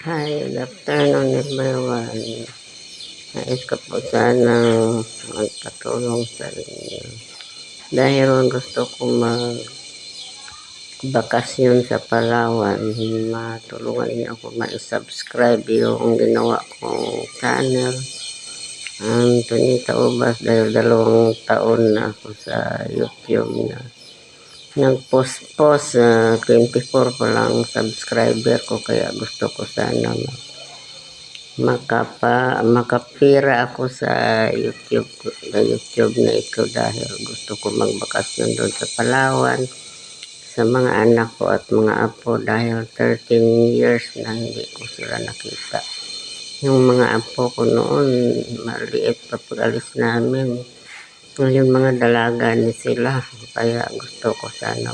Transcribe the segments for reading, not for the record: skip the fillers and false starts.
Hi, good afternoon everyone. Nais ko po sanang magpatulong sa inyo. Dahil gusto ko magbakasyon sa Palawan, matulungan niyo ako ma-subscribe yung ginawa kong channel. Ang Tonita Ubas, dahil 2 taon na ako sa YouTube na nag-post 24 pa lang subscriber ko, kaya gusto ko sana makapira ako sa YouTube na ito, dahil gusto ko magbakasyon doon sa Palawan sa mga anak ko at mga apo, dahil 13 years na hindi ko sila nakita. Yung mga apo ko noon maliit pa pag alis namin, ngayon mga dalaga ni sila, kaya gusto ko sana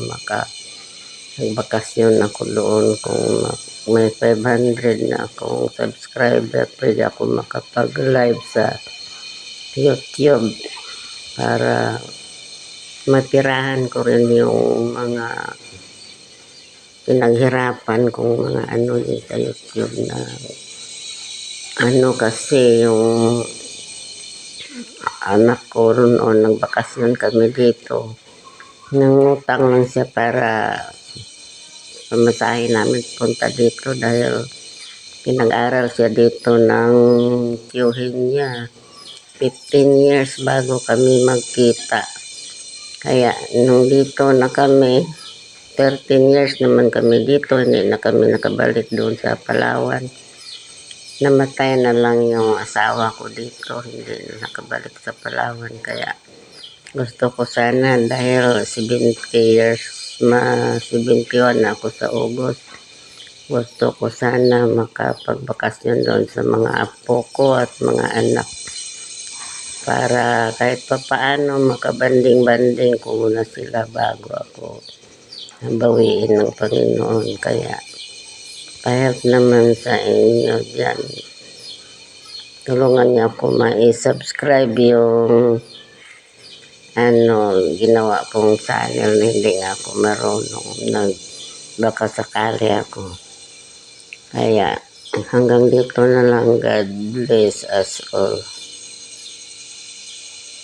magbakasyon ako doon. Kung may 500 na akong subscriber, pwede ako makapag-live sa YouTube para matirahan ko rin yung mga pinaghirapan kong mga ano sa YouTube na kasi yung anak ko rin nagbakasyon kami dito, nangutang lang siya para pamasahe namin punta dito, dahil pinag-aral siya dito ng tiyuhin niya 15 years bago kami magkita. Kaya nung dito na kami 13 years naman kami dito, hindi na kami nakabalik doon sa Palawan. Namatay na lang yung asawa ko dito, hindi na nakabalik sa Palawan. Kaya gusto ko sana, dahil 70 years 71 na ako sa August, gusto ko sana makapagbakasyon doon sa mga apo ko at mga anak, para kahit pa paano makabanding-banding ko muna sila bago ako bawiin ng Panginoon. Kaya pahirap naman sa inyo dyan, tulungan niyo ako ma-subscribe yung ginawa kong channel na hindi nga ako marunong, baka sakali ako. Kaya hanggang dito na lang. God bless us all.